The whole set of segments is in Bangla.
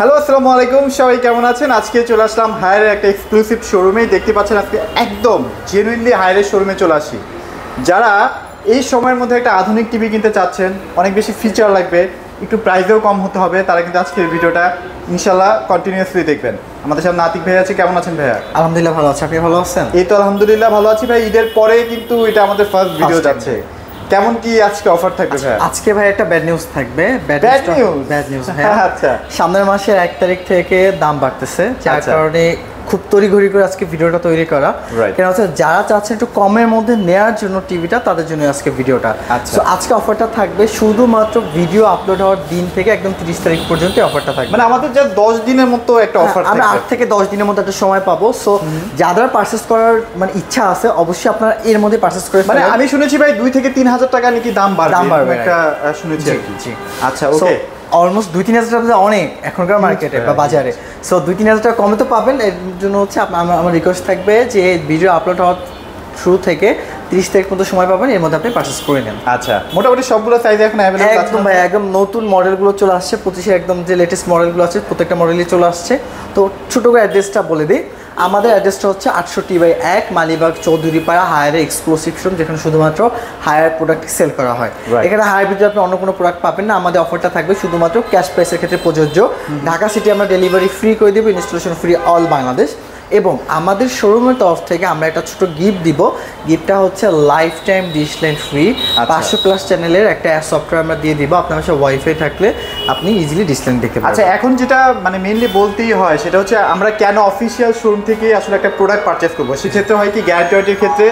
হ্যালো আসসালামু আলাইকুম, সবাই কেমন আছেন? আজকে চলে আসলাম হায়ারের একটা এক্সক্লুসিভ শোরুমে। দেখতে পাচ্ছেন আজকে একদম জেনুইনলি হায়ারের শোরুমে চলে আসি। যারা এই সময়ের মধ্যে একটা আধুনিক টিভি কিনতে চাচ্ছেন, অনেক বেশি ফিচার লাগবে, একটু প্রাইসেও কম হতে হবে, তারা কিন্তু আজকের ভিডিওটা ইনশাল্লাহ কন্টিনিউয়াসলি দেখবেন। আমাদের সামনে আতিক ভাই আছে। কেমন আছেন ভাইয়া? আলহামদুলিল্লাহ ভালো আছি, আপনি ভালো আছেন? এই তো আলহামদুলিল্লাহ ভালো আছি ভাই। ঈদের পরে কিন্তু এটা আমাদের ফার্স্ট ভিডিও যাচ্ছে। কেমন কি আজকে অফার থাকবে ভাই? আজকে ভাই একটা ব্যাড নিউজ থাকবে। ব্যাড নিউজ হ্যাঁ। আচ্ছা, সামনের মাসের 1 তারিখ থেকে দাম বাড়তেছে, যার কারণে খুব তড়িঘড়ি করে আজকে ভিডিওটা তৈরি করা। কেন হচ্ছে যারা চাচ্ছেন একটু কমের মধ্যে নেওয়ার জন্য টিভিটা, তাদের জন্য আজকে ভিডিওটা। আচ্ছা, আজকে অফারটা থাকবে শুধুমাত্র ভিডিও আপলোড হওয়ার দিন থেকে একদম 30 তারিখ পর্যন্ত অফারটা থাকবে। মানে আমাদের যে 10 দিনের মতো একটা অফার থাকবে। আমরা 8 থেকে 10 দিনের মধ্যে একটা সময় পাবো। সো যাদের পারচেজ করার মানে ইচ্ছা আছে, অবশ্যই আপনারা এর মধ্যে পারচেজ করে মানে আমি শুনেছি ভাই 2 থেকে 3 হাজার টাকা নাকি দাম বাড়বে একটা শুনেছি আর কি। আচ্ছা, ওকে। অলমোস্ট 2-3 হাজার টাকা অনেক এখনকার মার্কেটে বা বাজারে। সো 2-3 হাজার টাকা কমে তো পাবেন। এর জন্য হচ্ছে আমার রিকোয়েস্ট থাকবে যে ভিডিও আপলোড হওয়ার শুরু থেকে 30 তারিখ পর্যন্ত সময় পাবেন, এর মধ্যে আপনি পারচেজ করে নেন। আচ্ছা, মোটামুটি সবগুলো সাইজ এখন अवेलेबल আছে। একদম ভাই, একদম নতুন মডেলগুলো চলে আসছে 25-এ, একদম যে লেটেস্ট মডেলগুলো আছে প্রত্যেকটা মডেলই চলে আসছে। তো ছোট করে অ্যাড্রেসটা বলে দিই। আমাদের অ্যাড্রেসটা হচ্ছে 68/1 মালিবাগ চৌধুরীপাড়া হায়ারের এক্সক্লুসিভ শোরুম, যেখানে শুধুমাত্র হায়ার প্রোডাক্ট সেল করা হয়। এখানে হায়ার ভিতরে আপনি অন্য কোনো প্রোডাক্ট পাবেন না। আমাদের অফারটা থাকবে শুধুমাত্র ক্যাশ প্রাইসের ক্ষেত্রে প্রযোজ্য। ঢাকা সিটি আমরা ডেলিভারি ফ্রি করে দেবো, ইনস্টলেশন ফ্রি অল বাংলাদেশ। এবং আমাদের শোরুমের তরফ থেকে আমরা একটা ছোট গিফট দিব। গিফটটা হচ্ছে life time dish line free. 500+ চ্যানেলের একটা সফটওয়্যার আমরা দিয়ে দিব। আপনার কাছে ওয়াইফাই থাকলে আপনি ইজিলি ডিশ লাইন দেখতে পাবেন। আচ্ছা, এখন যেটা মানে মেইনলি বলতেই হয় সেটা হচ্ছে আমরা কেন অফিসিয়াল শোরুম থেকে আসলে একটা প্রোডাক্ট পারচেজ করবো। সেক্ষেত্রে হয় কি গ্যারান্টি ওয়ারেন্টির ক্ষেত্রে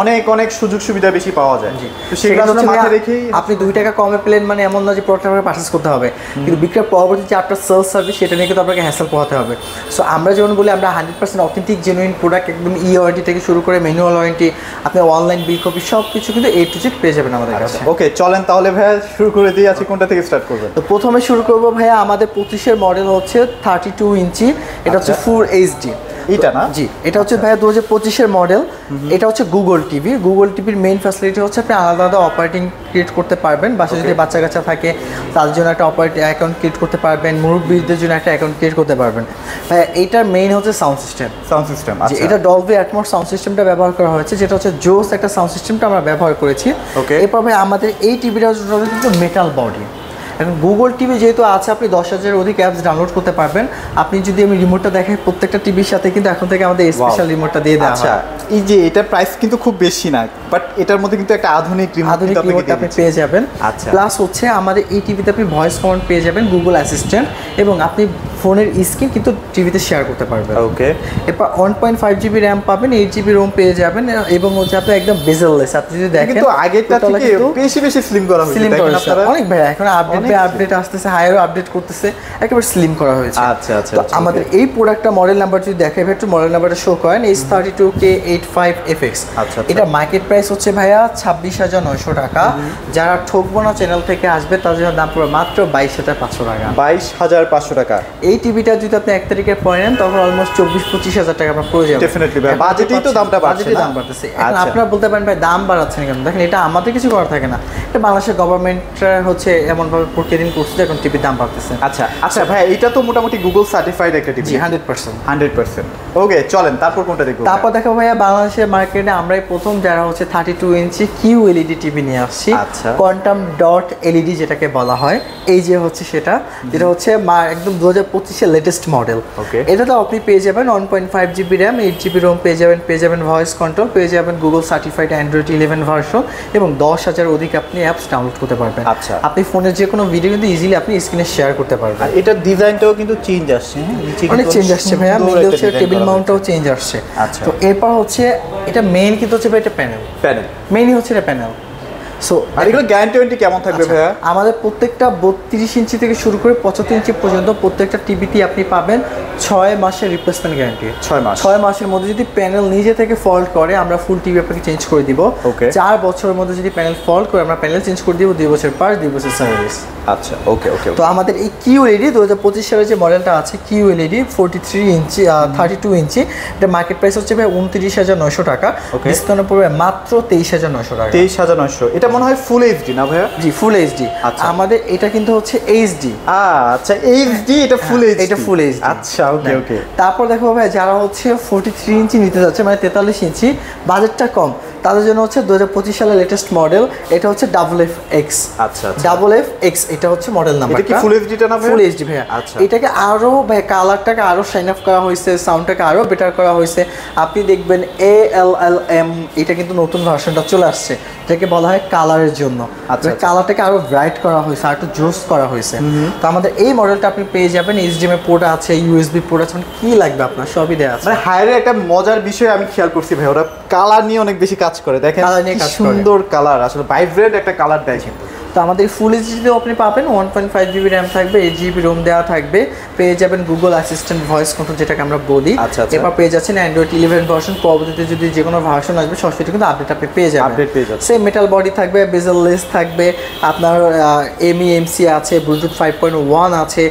অনেক অনেক সুযোগ সুবিধা বেশি পাওয়া যায়। তো সেগুলো মাথায় রেখেই আপনি 2 টাকা কমে পেলেন মানে এমন না যে প্রোডাক্ট পারচেজ করতে হবে, কিন্তু বিক্রয়ের পরবর্তী যে আপনার সেলস সার্ভিস সেটা নিয়ে কিন্তু আপনাকে হ্যাসেল পোহাতে হবে। সো আমরা যেমন বলি আমরা 100% অথেন্টিক জেনুইন প্রোডাক্ট, একদম ওয়ারেন্টি থেকে শুরু করে ম্যানুয়াল ওয়ারেন্টি, আপনি অনলাইন বিল কপি সব কিছু কিন্তু A to Z পেয়ে যাবেন আমাদের কাছে। ওকে, চলেন তাহলে ভাইয়া শুরু করে দিই। আছে কোনটা থেকে স্টার্ট করবেন? তো প্রথমে শুরু করবো ভাইয়া, আমাদের 25-এর মডেল হচ্ছে 32 ইঞ্চি। এটা হচ্ছে ফুল এইচডি। এটা না? জি, এটা হচ্ছে ভাইয়া 2025-এর মডেল। এটা হচ্ছে গুগল টিভি। গুগল টিভির মেইন ফ্যাসিলিটি হচ্ছে আপনি আলাদা আলাদা অপারেটিং ক্রিয়েট করতে পারবেন। বাসায় যদি বাচ্চা কাচ্চা থাকে তাদের জন্য একটা অ্যাকাউন্ট ক্রিয়েট করতে পারবেন, মুরব্বীদের জন্য একটা অ্যাকাউন্ট ক্রিয়েট করতে পারবেন। ভাইয়া এইটার মেইন হচ্ছে সাউন্ড সিস্টেম। আচ্ছা, এটা ডলবি অ্যাটমস সাউন্ড সিস্টেমটা ব্যবহার করা হয়েছে, যেটা হচ্ছে জোস একটা সাউন্ড সিস্টেমটা আমরা ব্যবহার করেছি। এরপর ভাই আমাদের এই টিভিটা কিন্তু মেটাল বডি। এখন গুগল টিভি যেহেতু আছে, আপনি 10,000-এর অধিক অ্যাপস ডাউনলোড করতে পারবেন। আপনি যদি আমি রিমোটটা দেখাই, প্রত্যেকটা টিভির সাথে কিন্তু এখন থেকে আমাদের স্পেশাল রিমোটটা দিয়ে দেওয়া হয়। এই যে এটা প্রাইস কিন্তু খুব বেশি না, বাট এটার মধ্যে কিন্তু একটা আধুনিক রিমোট আপনি পেয়ে যাবেন। প্লাস হচ্ছে আমাদের এই টিভিতে আপনি ভয়েস কমান্ড পেয়ে যাবেন, গুগল অ্যাসিস্ট্যান্ট, এবং আপনি ফোনের স্ক্রিন কিন্তু টিভিতে শেয়ার করতে পারবেন। ওকে, এরপর 1.5 GB র্যাম পাবেন, 8 GB রোম পেয়ে যাবেন, এবং হচ্ছে আপনি একদম বেজেললেস। আপনি যদি দেখেন কিন্তু আগেরটা থেকে বেশি স্লিম করা হয়েছে। অনেক ভাই, এখন আপডেট আসতেছে, হায়ারও আপডেট করতেছে, একেবারে স্লিম করা হয়েছে। আচ্ছা, আমাদের এই প্রোডাক্টটা মডেল নাম্বার যদি দেখাই ভাই, একটু মডেল নাম্বারটা শো করেন, H32K85FX। এটা মার্কেট প্রাইস হচ্ছে ভাইয়া 26,900 টাকা। যারা ঠকবো না চ্যানেল থেকে আসবে তাদের জন্য দাম পড়বে মাত্র 22,500 টাকা। 22,500 টাকা। এই টিভিটা যদি আপনি 1 তারিখের পরে নেন, তখন অলমোস্ট 24-25 হাজার টাকা আপনার পড়ে যাবে। ডেফিনেটলি ভাই, বাজেটেই তো দামটা বাড়ছে। দাম বাড়তেছে। এখন আপনারা বলতে পারেন ভাই দাম বাড়াচ্ছেন কেন? দেখেন, এটা আমাদের কিছু করার থাকে না, এটা বাংলাদেশের গভর্নমেন্টটা হচ্ছে এমনভাবে প্রক্রিয়া করছে এখন টিভির দাম বাড়তেছে। আচ্ছা ভাই, এটা তো মোটামুটি গুগল সার্টিফাইড একটা টিভি। 100%। ওকে, চলেন তারপর কোনটা দেখব? তারপর দেখো ভাইয়া, বাংলাদেশের মার্কেটে আমরাই প্রথম যারা হচ্ছে 32 ইঞ্চি QLED টিভি নিয়ে আসছি। কোয়ান্টাম ডট এলইডি যেটাকে বলা হয়, এই যে হচ্ছে সেটা, যেটা হচ্ছে একদম 2025-এর লেটেস্ট মডেল। এটা তো আপনি পেয়ে যাবেন 1.5 GB র্যাম, 8 GB রোম পেয়ে যাবেন ভয়েস কন্ট্রোল পেয়ে যাবেন, গুগল সার্টিফাইড অ্যান্ড্রয়েড 11 ভার্সন, এবং 10,000 অধিক আপনি অ্যাপস ডাউনলোড করতে পারবেন। আপনি ফোনের যে কোনো ভিডিও কিন্তু ইজিলি আপনি স্ক্রিনে শেয়ার করতে পারবেন। এটার ডিজাইনটাও কিন্তু চেঞ্জ আসছে, অনেক চেঞ্জ আসছে ভাইয়া, মিডল হচ্ছে টেবিল মাউন্টটাও চেঞ্জ আসছে। তো এরপর হচ্ছে এটা মেইন কিন্তু হচ্ছে ভাই, এটা প্যানেল মেইনই হচ্ছে এটা প্যানেল। সো আর এগুলো গ্যারান্টি ওয়ারেন্টি কেমন থাকবে ভাইয়া? আমাদের প্রত্যেকটা 32 ইঞ্চি থেকে শুরু করে 75 ইঞ্চি পর্যন্ত প্রত্যেকটা টিভিতে আপনি পাবেন 6 মাসের রিপ্লেসমেন্ট গ্যারান্টি। 6 মাসের মধ্যে যদি প্যানেল নিজে থেকে ফল্ট করে, আমরা ফুল টিভি আপনাকে চেঞ্জ করে দিব। 4 বছরের মধ্যে যদি প্যানেল ফল্ট করে, আমরা প্যানেল চেঞ্জ করে দিব, 2 বছর পার্স, 2 বছর সার্ভিস। আচ্ছা, ওকে। তো আমাদের এই QLED 2025 সালের যে মডেলটা আছে, QLED 43 ইঞ্চি 32 ইঞ্চি, এটা মার্কেট প্রাইস হচ্ছে ভাই 29,900 টাকা। ডিসকাউন্ট পড়বে মাত্র 23,900 টাকা। 23,900। এটা মনে হয় ফুল এইচডি না ভাইয়া? জি ফুল এইচডি। আচ্ছা। আমাদের এটা কিন্তু হচ্ছে এইচডি। আচ্ছা এইচডি, এটা ফুল এইচডি। এটা ফুল এইচডি। আচ্ছা ওকে ওকে। তারপর দেখো ভাই যারা হচ্ছে 43 ইঞ্চি নিতে যাচ্ছে মানে 43 ইঞ্চি, বাজেটটা কম, তাদের জন্য হচ্ছে 2025 সালের লেটেস্ট মডেল, এটা হচ্ছে FF-X। আচ্ছা FF-X এটা হচ্ছে মডেল নাম্বার। এটা কি ফুল এইচডিটা না ভাই? ফুল এইচডি ভাইয়া। আচ্ছা। এটাকে আরো ভাই কালারটাকে আরো শাইন আপ করা হয়েছে, সাউন্ডটাকে আরো বেটার করা হয়েছে। আপনি দেখবেন ALLM এটা কিন্তু নতুন ভার্সনটা চলে আসছে, যেটাকে বলা হয় কালারের জন্য। আচ্ছা। কালারটাকে আরো ব্রাইট করা হয়েছে, আর একটু জোস করা হয়েছে। তো আমাদের এই মডেলটা আপনি পেয়ে যাবেন, HDMI পোর্ট আছে, USB পোর্ট আছে, মানে কি লাগবে আপনার সবই দেওয়া আছে। মানে হায়ারের একটা মজার বিষয় আমি খেয়াল করছি ভাই, ওরা কালার নিয়ে অনেক বেশি কাজ করে। দেখেন কালার নিয়ে কাজ করে। সুন্দর কালার, আসলে ভাইব্রেন্ট একটা কালার দেয় কিন্তু। তো আমাদের ফুল এইচডিতেও আপনি পাবেন, 1.5 GB র্যাম থাকবে, 8 GB রোম দেওয়া থাকবে, পেয়ে যাবেন গুগল অ্যাসিস্ট্যান্ট ভয়েস কন্ট্রোল যেটাকে আমরা বলি। আচ্ছা। এরপর পেয়ে যাচ্ছেন অ্যান্ড্রয়েড 11 ভার্সন, পরবর্তীতে যদি যে কোনো ভার্সন আসবে সরাসরি কিন্তু আপডেট আপনি পেয়ে যাবেন। আপডেট পেয়ে যাবেন। সেম মেটাল বডি থাকবে, বেজেললেস থাকবে, আপনার MEMC আছে, ব্লুটুথ 5.1 আছে,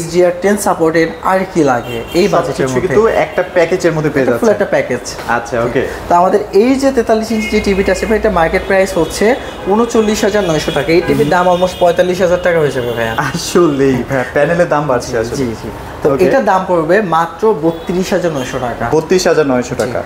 HDR10 সাপোর্টেড, আর কি লাগে এই বাজেটের মধ্যে? কিন্তু একটা প্যাকেজের মধ্যে পেয়ে যাচ্ছে। ফুল একটা প্যাকেজ। আচ্ছা ওকে। তো আমাদের এই যে 43 ইঞ্চি যে টিভিটা আছে ভাই, এটা মার্কেট প্রাইস হচ্ছে 39,900 টাকা। এই টিভির দাম অলমোস্ট 45,000 টাকা হয়ে যাবে ভাইয়া। আসলেই ভাইয়া প্যানেলের দাম বাড়ছে আসলে। জি জি। তো এটার দাম পড়বে মাত্র 32,900 টাকা। 32,900 টাকা।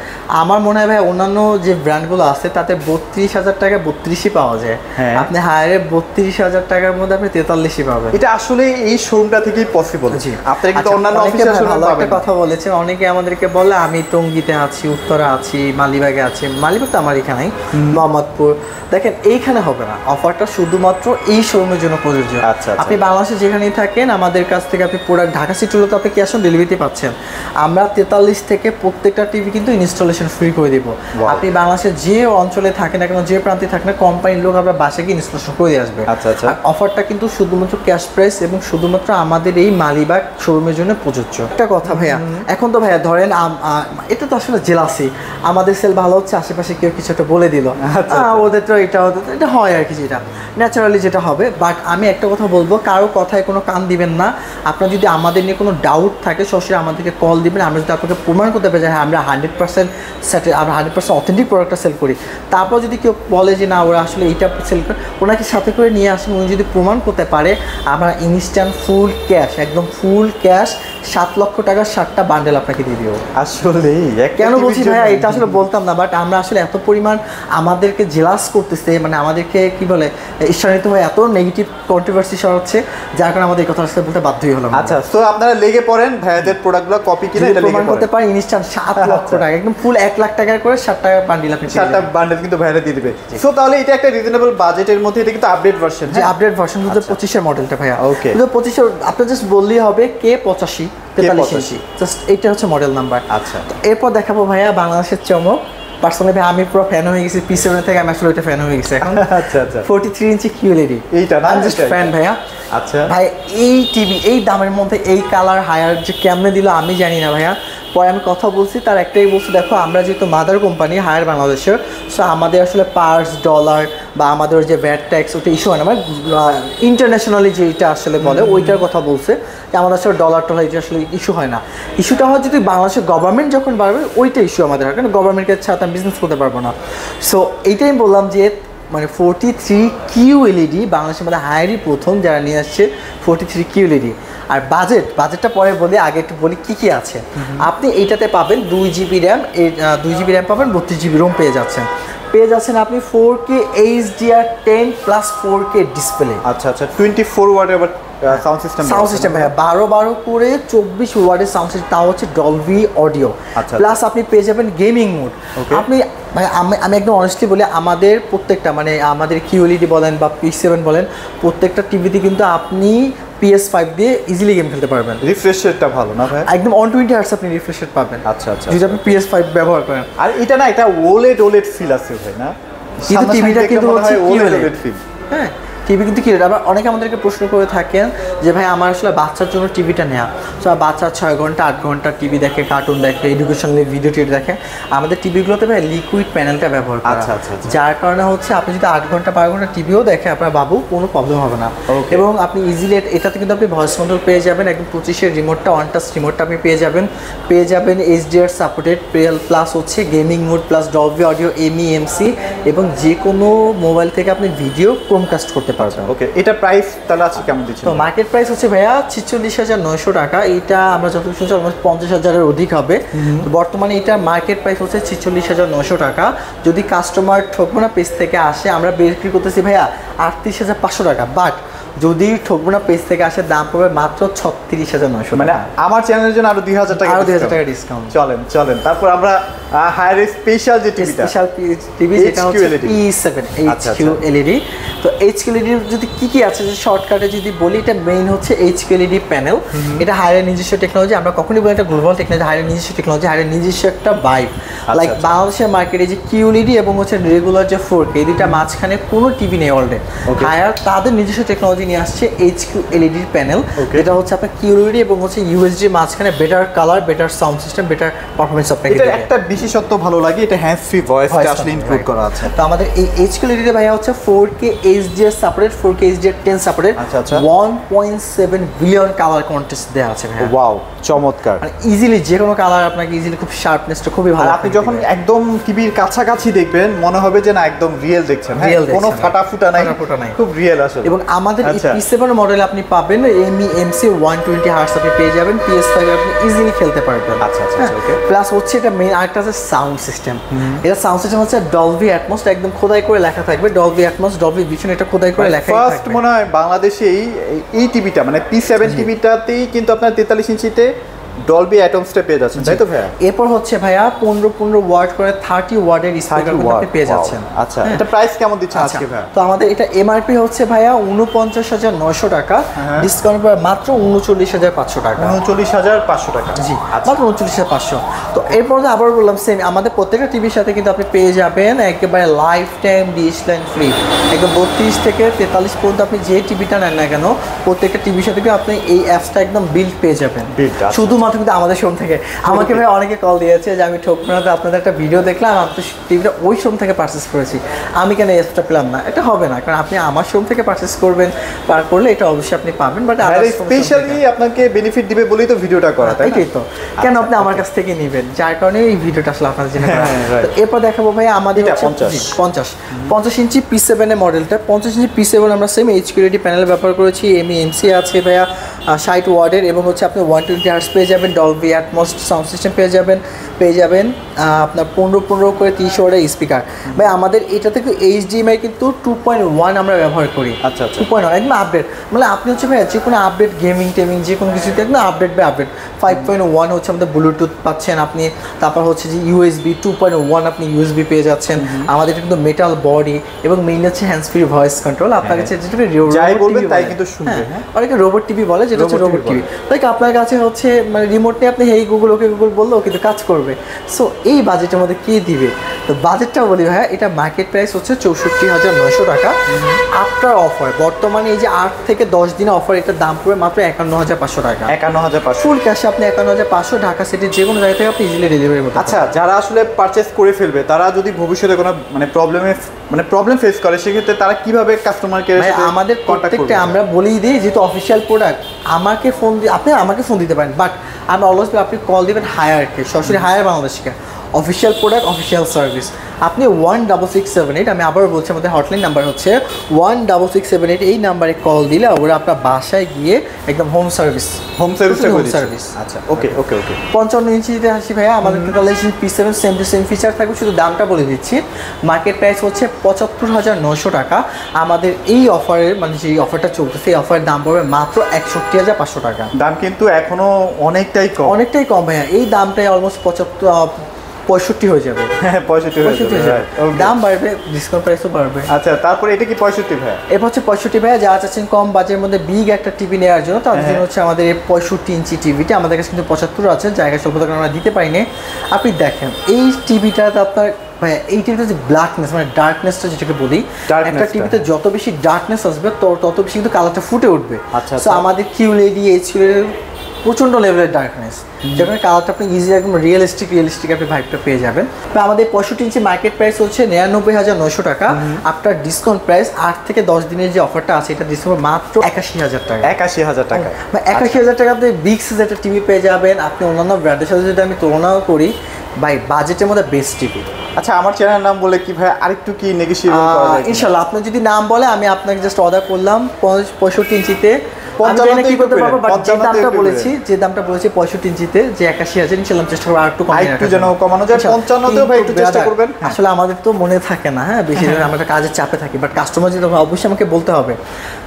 আমার মনে হয় ভাই অন্যান্য যে ব্র্যান্ডগুলো আছে তাতে 32,000 টাকা 32ই পাওয়া যায়, আপনি হায়ারে 32,000 টাকার মধ্যে আপনি 43ই পাবেন। এটা আসলে এই শোরুমটা থেকেই পসিবল। জি। আপনারা কিন্তু অন্যান্য অনেকে অফিসে ভালো একটা কথা বলেছেন, অনেকে আমাদেরকে বলে আমি টঙ্গীতে আছি, উত্তরা আছি, মালিবাগে আছি। মালিবাগ তো আমার এখানেই, মোহাম্মদপুর। দেখেন এইখানে হবে না, অফারটা শুধুমাত্র এই শোরুমের জন্য প্রযোজ্য। আচ্ছা। আপনি বাংলাদেশে যেখানেই থাকেন আমাদের কাছ থেকে আপনি প্রোডাক্ট ঢাকা সিটিতে আপনি ক্যাশ অন ডেলিভারিতে পাচ্ছেন। আমরা 43 থেকে প্রত্যেকটা টিভি কিন্তু ইনস্টলেশন ফ্রি করে দিব। আপনি বাংলাদেশের যে অঞ্চলে থাকেন না কেন, যে প্রান্তে থাকেন না, কোম্পানির লোক আমরা বাসায় গিয়ে ইনস্টলেশন করে দিয়ে আসবে। আচ্ছা। আর অফারটা কিন্তু শুধুমাত্র ক্যাশ প্রাইস এবং শুধুমাত্র আমাদের এই মালিবাগ শোরুমের জন্য প্রযোজ্য। একটা কথা ভাইয়া, এখন তো ভাইয়া ধরেন এটা তো আসলে জেলাসি, আমাদের সেল ভালো হচ্ছে, আশেপাশে কেউ কিছু একটা বলে দিল, ওদের তো এটা হয় আর কি, যেটা ন্যাচারালি যেটা হবে। বাট আমি একটা কথা বলবো, কারো কথায় কোনো কান দিবেন না। আপনার যদি আমাদের নিয়ে কোনো ডাউট থাকে সরাসরি আমাদেরকে কল দিবেন, আমরা যদি আপনাকে প্রমাণ করতে পারি যে হ্যাঁ আমরা 100% আমরা 100% অথেন্টিক প্রোডাক্টটা সেল করি। তারপর যদি কেউ বলে যে না ওরা আসলে এইটা সেল করে, ওনাকে সাথে করে নিয়ে আসেন, উনি যদি প্রমাণ করতে পারে আমরা ইনস্ট্যান্ট ফুল ক্যাশ, একদম ফুল ক্যাশ 7 লক্ষ টাকার 7টা বান্ডেল আপনাকে দিয়ে দিব। আসলে কেন বলছি ভাইয়া, এটা আসলে বলতাম না, বাট আমরা আসলে এত পরিমাণ আমাদেরকে জেলাস করতেছে, মানে আমাদেরকে কি বলে ঈর্ষান্বিত হয়ে এত নেগেটিভ কন্ট্রোভার্সি সরাচ্ছে, যার কারণে আমাদের এই কথা আসলে বলতে বাধ্যই হলাম। আচ্ছা, তো আপনারা লেগে পড়েন ভাইয়াদের প্রোডাক্টগুলো কপি কিনে এটা প্রমাণ করতে পারেন ইনস্ট্যান্ট 7 লক্ষ টাকা, একদম ফুল 1 লাখ টাকার করে 7টা বান্ডেল আপনি 7টা বান্ডেল কিন্তু ভাইরা দিয়ে দিবে। সো তাহলে এটা একটা রিজনেবল বাজেটের মধ্যে, এটা কিন্তু আপডেট ভার্সন। যে আপডেট ভার্সন 2025 এর মডেলটা ভাইয়া। ওকে। 2025 এর আপনি জাস্ট বললেই হবে K85 43 ইঞ্চি, জাস্ট এইটা হচ্ছে মডেল নাম্বার। আচ্ছা। এরপর দেখাবো ভাইয়া বাংলাদেশের চমক। পার্সোনালি ভাই আমি পুরো ফ্যান হয়ে গেছি P7 থেকে, আমি আসলে এটা ফ্যান হয়ে গেছি এখন। আচ্ছা। 43 ইঞ্চি QLED, এইটা না, আমি জাস্ট ফ্যান ভাইয়া। আচ্ছা ভাই এই টিভি এই দামের মধ্যে এই কালার হায়ার যে কেমনে দিল আমি জানি না ভাইয়া। পরে আমি কথা বলছি, তার একটাই বলছি, দেখো আমরা যেহেতু মাদার কোম্পানি হায়ার বাংলাদেশের, সো আমাদের আসলে পার্স ডলার বা আমাদের যে ভ্যাট ট্যাক্স ওটা ইস্যু হয় না, মানে ইন্টারন্যাশনালি যেটা আসলে বলে ওইটার কথা বলছে যে আমাদের আসলে ডলার টলার এটা আসলে ইস্যু হয় না। ইস্যুটা হয় যদি বাংলাদেশের গভর্নমেন্ট যখন বাড়বে ওইটা ইস্যু আমাদের হয়, কারণ গভর্নমেন্টকে ছাড়া আমি বিজনেস করতে পারবো না। সো এইটাই বললাম যে মানে 43 QLED বাংলাদেশের মধ্যে হায়ারই প্রথম যারা নিয়ে আসছে 43 QLED। আর বাজেটটা পরে বলি, আগে একটু বলি কী কী আছে। আপনি এইটাতে পাবেন 2 GB র্যাম, 2 GB র্যাম পাবেন, 32 GB রোম পেয়ে যাচ্ছেন আপনি 4K HDR10 plus 4K display. আচ্ছা 24 ওয়াটের আবার সাউন্ড সিস্টেম ভাইয়া 12 করে 24 ওয়াটের সাউন্ড সিস্টেম, তাও হচ্ছে ডলবি অডিও। প্লাস আপনি পেয়ে যাবেন গেমিং মোড। আপনি ভাই আমি একদম অনেস্টলি বলি, আমাদের প্রত্যেকটা মানে আমাদের QLED বলেন বা P7 বলেন, প্রত্যেকটা টিভিতে কিন্তু আপনি PS5 দিয়ে ইজিলি গেম খেলতে পারবেন। রিফ্রেশ রেটটা ভালো না ভাই? একদম 120 হার্টজ আপনি রিফ্রেশ রেট পাবেন। আচ্ছা যদি আপনি PS5 ব্যবহার করেন। আর এটা না, এটা OLED ফিল আছে ভাই না, কিন্তু টিভিটা কিন্তু হচ্ছে OLED ফিল। হ্যাঁ টিভি কিন্তু QLED। আবার অনেকে আমাদেরকে প্রশ্ন করে থাকেন যে ভাই আমার আসলে বাচ্চার জন্য টিভিটা নেওয়া, তো বাচ্চা 6 ঘন্টা 8 ঘন্টা টিভি দেখে, কার্টুন দেখে, এডুকেশনাল ভিডিও টিভি দেখে, আমাদের টিভিগুলোতে ভাই লিকুইড প্যানেলটা ব্যবহার করা। আচ্ছা আচ্ছা। যার কারণে হচ্ছে আপনি যদি 8 ঘন্টা 12 ঘন্টা টিভিও দেখে আপনার বাবু কোনো প্রবলেম হবে না। এবং আপনি ইজিলি এটাতে কিন্তু আপনি ভয়েস কন্ট্রোল পেয়ে যাবেন, একদম 25-এর রিমোটটা, ওয়ান টাচ রিমোটটা আপনি পেয়ে যাবেন এইচডিআর সাপোর্টেড প্লাস হচ্ছে gaming mode plus Dolby audio MEMC, এবং যে কোনো মোবাইল থেকে আপনি ভিডিও ক্রোমকাস্ট করতে পারবেন। ওকে, এটা প্রাইস তাহলে আছে কেমন দিচ্ছেন? তো মার্কেট প্রাইস হচ্ছে ভাইয়া 46,900 টাকা। এটা আমরা যতটুকু শুনছি অলমোস্ট 50,000-এর অধিক হবে। তো বর্তমানে এটা মার্কেট প্রাইস হচ্ছে 46,900 টাকা। যদি কাস্টমার ঠকবোনা পেজ থেকে আসে আমরা বিক্রি করতেছি ভাইয়া 38,500 টাকা, বাট যদি ঠকবোনা পেজ থেকে আসে দাম পড়বে মাত্র 36,900 মানে আমার চ্যানেলের জন্য আরো 2,000 টাকা, আরো 2,000 টাকা ডিসকাউন্ট। চলেন তারপর আমরা হায়ার স্পেশাল যে টিভিটা, স্পেশাল টিভি যেটা হচ্ছে E7 HQ LED। তো HQ LED যদি কি আছে যে শর্টকাটে যদি বলি, এটা মেইন হচ্ছে HQ LED প্যানেল। এটা হায়ারের নিজস্ব টেকনোলজি, আমরা কখনোই বলি এটা গ্লোবাল টেকনোলজি, হায়ারের নিজস্ব টেকনোলজি, হায়ারের নিজস্ব একটা ভাইব। লাইক বাংলাদেশের মার্কেটে যে QLED এবং হচ্ছে রেগুলার যে 4K, এই দুইটা মাঝখানে কোনো টিভি নেই অলরেডি। হায়ার তাদের নিজস্ব টেকনোলজি নিয়ে আসছে HQ LED প্যানেল, এটা হচ্ছে আপনার QLED এবং হচ্ছে USD মাঝখানে better colour, better sound system, better performance আপনাকে এটা দেবে। একটা বিশেষত্ব ভালো লাগে, এটা হ্যান্ডস ফ্রি ভয়েসটা আসলে ইনক্লুড করা আছে। তো আমাদের এই HQ LED ভাইয়া হচ্ছে 4K HDR supported, 4K HDR10 supported, আচ্ছা। 1.7 বিলিয়ন কালার কন্টেস্ট দেওয়া আছে ভাইয়া। ওয়াও, চমৎকার। মানে ইজিলি যে কোনো কালার আপনাকে ইজিলি, খুব শার্পনেসটা খুবই ভালো। আর আপনি যখন একদম টিভির কাছাকাছি দেখবেন মনে হবে যে না একদম রিয়েল দেখছেন, কোনো ফাটাফুটা নাই, খুব রিয়েল আসলে। এবং আমাদের এই P7 মডেলে আপনি পাবেন এমইএমসি 120 হার্টজ আপনি পেয়ে যাবেন, PS5 আপনি ইজিলি খেলতে পারবেন। আচ্ছা ওকে। প্লাস হচ্ছে এটা মেইন আরেকটা আছে সাউন্ড সিস্টেম। এটা সাউন্ড সিস্টেম হচ্ছে ডলবি অ্যাটমস, একদম খোদাই করে লেখা থাকবে ডলবি অ্যাটমস, ডলবি ভিশন, এটা খোদাই করে লেখা থাকবে। ফার্স্ট মনে হয় বাংলাদেশে এই টিভিটা মানে P7 টিভিটাতেই কিন্তু আপনার 43 ইঞ্চিতে ডলবি অ্যাটমসটা পেয়ে যাচ্ছেন, তাই তো ভাইয়া? এরপর হচ্ছে ভাইয়া 15 ওয়াট করে 30 ওয়াটের স্পিকার আপনি পেয়ে যাচ্ছেন। আচ্ছা, এটা প্রাইস কেমন দিচ্ছেন আজকে ভাইয়া? তো আমাদের এটা এমআরপি হচ্ছে ভাইয়া 49,900 টাকা, ডিসকাউন্ট পরে মাত্র 39,500 টাকা। 39,500 টাকা, জি মাত্র 39,500। তো এরপর আবার বললাম সেম, আমাদের প্রত্যেকটা টিভির সাথে কিন্তু আপনি পেয়ে যাবেন একেবারে life time dish line free, একদম 32 থেকে 43 পর্যন্ত আপনি যে টিভিটা নেন না কেন প্রত্যেকটা টিভির সাথে কিন্তু আপনি এই অ্যাপসটা একদম বিল্ড পেয়ে যাবেন, শুধুমাত্র কিন্তু আমাদের শোরুম থেকে। আমাকে ভাই অনেকে কল দিয়েছে যে আমি ঠকনাতে আপনাদের একটা ভিডিও দেখলাম, আমি তো টিভিটা ওই শোরুম থেকে পারচেস করেছি, আমি কেন এই অ্যাপসটা পেলাম না? এটা হবে না, কারণ আপনি আমার শোরুম থেকে পারচেস করবেন, পার করলে এটা অবশ্যই আপনি পাবেন। বাট স্পেশালি আপনাকে বেনিফিট দিবে বলেই তো ভিডিওটা করা, তাই এটাই তো, কেন আপনি আমার কাছ থেকে নেবেন, যার কারণে এই ভিডিওটা আসলে আপনাদের জন্য করা। তো এরপর দেখাবো ভাই আমাদের 50 ইঞ্চি P7 এর মডেলটা। 50 ইঞ্চি P7 আমরা সেম HQ LED প্যানেল ব্যবহার করেছি, এমইএমসি আছে ভাইয়া 60 ওয়াটের, এবং হচ্ছে আপনি 120 হার্টজ পেয়ে যাবেন, ডলবি অ্যাটমস সাউন্ড সিস্টেম পেয়ে যাবেন আপনার 15 করে 30 ওয়াটের স্পিকার। ভাই আমাদের এটা থেকে HDMI কিন্তু 2.1 আমরা ব্যবহার করি। আচ্ছা 2.1 একদম আপডেট, মানে আপনি হচ্ছে ভাই যে কোনো আপডেট গেমিং টেমিং যে কোনো কিছুতে একদম আপডেট বাই আপডেট। 5.1 হচ্ছে আমাদের ব্লুটুথ পাচ্ছেন আপনি, তারপর হচ্ছে যে USB 2.1 আপনি USB পেয়ে যাচ্ছেন। আমাদের কিন্তু মেটাল বডি এবং মেইন হচ্ছে হ্যান্ডস ফ্রি ভয়েস কন্ট্রোল। আপনার কাছে যেটা যাই বলবেন তাই কিন্তু শুনবে, অনেকে রোবট টিভি বলে, যেটা হচ্ছে রোবট টিভি। লাইক আপনার কাছে হচ্ছে মানে রিমোট নিয়ে আপনি হেই গুগল ওকে গুগল বললেও কিন্তু কাজ করবে। সো এই বাজেটের মধ্যে কে দিবে? তো বাজেটটা বলি ভাইয়া, এটা মার্কেট প্রাইস হচ্ছে 64,900 টাকা। আফটার অফার বর্তমানে এই যে 8 থেকে 10 দিনের অফার, এটার দাম পড়বে মাত্র 51,500 টাকা। 51,500 ফুল ক্যাশে আপনি 51,500 ঢাকা সিটির যে কোনো জায়গা থেকে আপনি ইজিলি ডেলিভারি করতে। আচ্ছা, যারা আসলে পারচেজ করে ফেলবে, তারা যদি ভবিষ্যতে কোনো প্রবলেম ফেস করে, সেক্ষেত্রে তারা কিভাবে কাস্টমার কেয়ারের সাথে আমাদের কন্ট্যাক্টে আমরা বলেই দিই, যেহেতু অফিসিয়াল প্রোডাক্ট আমাকে ফোন দিয়ে আপনি আমাকে ফোন দিতে পারেন, বাট আমি অলওয়েজ আপনি কল দিবেন হায়ারকে, সরাসরি হায়ার বাংলাদেশকে। Official product, official service. আপনি 16678, আমি আবার বলছি আমাদের হটলাইন নাম্বার হচ্ছে 16678, এই নাম্বারে কল দিলে ওরা আপনার বাসায় গিয়ে একদম হোম সার্ভিস। আচ্ছা ওকে 55 ইঞ্চিতে আসি ভাইয়া, আমাদের টোটালাইজেশন P7 same to same feature থাকবে, শুধু দামটা বলে দিচ্ছি। মার্কেট প্রাইস হচ্ছে 75,900 টাকা। আমাদের এই অফারের মানে যে অফারটা চলতেছে, এই অফারের দাম পড়বে মাত্র 61,500 টাকা। দাম কিন্তু এখনো অনেকটাই কম ভাইয়া, এই দামটাই অলমোস্ট 65 হয়ে যাবে। হ্যাঁ 65 হয়ে যাবে, দাম বাড়বে, ডিসকাউন্ট প্রাইসও বাড়বে। আচ্ছা, তারপরে এটা কি 65 ভাইয়া? এরপর হচ্ছে 65 ভাইয়া, যারা চাচ্ছেন কম বাজেটের মধ্যে বিগ একটা টিভি নেওয়ার জন্য, তাদের জন্য হচ্ছে আমাদের এই 65 ইঞ্চি টিভিটা। আমাদের কাছে কিন্তু 75 আছে, জায়গা স্বল্পতার কারণে আমরা দিতে পারিনি। আপনি দেখেন এই টিভিটাতে আপনার ভাই এই টিভিতে যে ব্ল্যাকনেস মানে ডার্কনেসটা যেটাকে বলি, একটা টিভিতে যত বেশি ডার্কনেস আসবে তত বেশি কিন্তু কালারটা ফুটে উঠবে। আচ্ছা, সো আমাদের QLED HQLED প্রচণ্ড লেভেলের ডার্কনেস, যেখানে কালারটা আপনি ইজি একদম রিয়েলিস্টিক আপনি ভাইবটা পেয়ে যাবেন। তো আমাদের 65 ইঞ্চি মার্কেট প্রাইস হচ্ছে 99,900 টাকা। আপনার ডিসকাউন্ট প্রাইস 8 থেকে 10 দিনের যে অফারটা আছে এটা ডিসকাউন্ট মাত্র 81,000 টাকা। 81,000 টাকা, 81,000 টাকা আপনি বিগ সাইজের একটা টিভি পেয়ে যাবেন। আপনি অন্যান্য ব্র্যান্ডের সাথে যদি আমি তুলনাও করি ভাই, বাজেটের মধ্যে বেস্ট টিভি। আচ্ছা, আমার চ্যানেলের নাম বলে কি ভাই আরেকটু কি নেগোশিয়েবল করা যায়? ইনশাআল্লাহ আপনি যদি নাম বলে আমি আপনাকে জাস্ট অর্ডার করলাম 65 ইঞ্চিতে, যে দামটা বলেছি 65 ইঞ্চিতে যে 81,000, ইনশাআল্লাহ চেষ্টা করব আর একটু কমানো যায়। 55 তেও ভাই একটু চেষ্টা করবেন। আসলে আমাদের তো মনে থাকে না, হ্যাঁ বেশি আমরা কাজের চাপে থাকি, বাট কাস্টমার যেটা অবশ্যই আমাকে বলতে হবে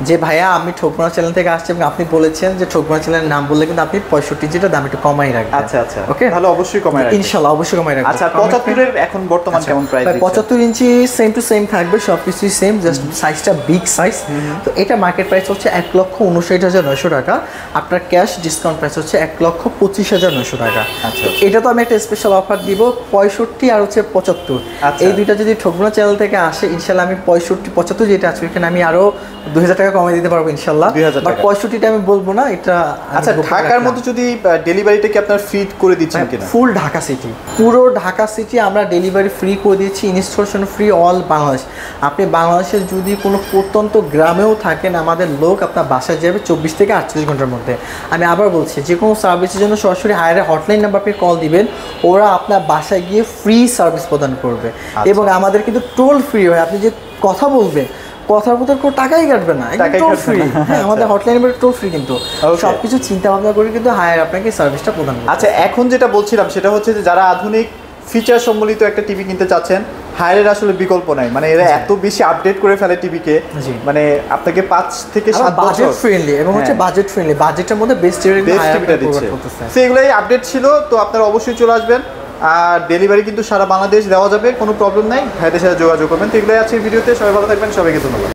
যে ভাইয়া আমি ঠোকমা চ্যানেল থেকে আসছি এবং আপনি বলেছেন যে ঠোকমা চ্যানেলের নাম বললে কিন্তু আপনি 65 ইঞ্চিটা দাম একটু কমাই রাখবেন। আচ্ছা আচ্ছা, ওকে, তাহলে অবশ্যই কমাই রাখবেন। ইনশাআল্লাহ অবশ্যই কমাই রাখবেন। আচ্ছা, 75 এর এখন বর্তমান কেমন প্রাইস দিচ্ছেন? 75 ইঞ্চি সেম টু সেম থাকবে, সবকিছুই সেম, জাস্ট সাইজটা বিগ সাইজ। তো এটা মার্কেট প্রাইস হচ্ছে 1,59,900 টাকা। আপনার ক্যাশ ডিসকাউন্ট প্রাইস হচ্ছে 1,25,900 টাকা। আচ্ছা, এটা তো আমি একটা স্পেশাল অফার দিব 65 আর হচ্ছে 75। এই দুইটা যদি ঠোকনা চ্যানেল থেকে আসে ইনশাল্লাহ আমি 65-75 যেটা আছে এখানে আমি আরো 2,000 টাকা কমিয়ে দিতে পারবো ইনশাল্লাহ। বাট 65টা আমি বলবো না এটা। আচ্ছা, ঢাকার মধ্যে যদি ডেলিভারিটা কি আপনার ফ্রি করে দিচ্ছেন কিনা? ফুল ঢাকা সিটি, পুরো ঢাকা সিটি আমরা ডেলিভারি ফ্রি করে দিচ্ছি, ইনস্টলেশন ফ্রি অল বাংলাদেশ। আপনি বাংলাদেশের যদি কোনো প্রত্যন্ত গ্রামেও থাকেন আমাদের লোক আপনার বাসায় যাবে 24 থেকে 48 ঘন্টার মধ্যে। আমি আবার বলছি যে কোনো সার্ভিসের জন্য সরাসরি হায়ারের হটলাইন নাম্বার আপনি কল দিবেন, ওরা আপনার বাসায় গিয়ে ফ্রি সার্ভিস প্রদান করবে। এবং আমাদের কিন্তু টোল ফ্রি হয়, আপনি যে কথা বলবেন কথার মতো কোনো টাকাই কাটবে না, টোল ফ্রি। হ্যাঁ, আমাদের হটলাইন নাম্বার টোল ফ্রি, কিন্তু সবকিছু চিন্তা ভাবনা করে কিন্তু হায়ার আপনাকে সার্ভিসটা প্রদান করবে। আচ্ছা, এখন যেটা বলছিলাম সেটা হচ্ছে যে যারা আধুনিক ফিচার সম্বলিত একটা টিভি কিনতে চাচ্ছেন, হায়ারের আসলে বিকল্প নাই। মানে এরা এত বেশি আপডেট করে ফেলে টিভিকে, মানে আপনাকে 5 থেকে 7 বছর বাজেট ফ্রেন্ডলি এবং হচ্ছে বাজেট ফ্রেন্ডলি, বাজেটের মধ্যে বেস্ট টিভিটা দিচ্ছে। সো এগুলাই আপডেট ছিল, তো আপনারা অবশ্যই চলে আসবেন। আর ডেলিভারি কিন্তু সারা বাংলাদেশ দেওয়া যাবে, কোনো প্রবলেম নাই। ভাইদের সাথে যোগাযোগ করবেন। তো এগুলোই আছে ভিডিওতে। সবাই ভালো থাকবেন, সবাইকে ধন্যবাদ।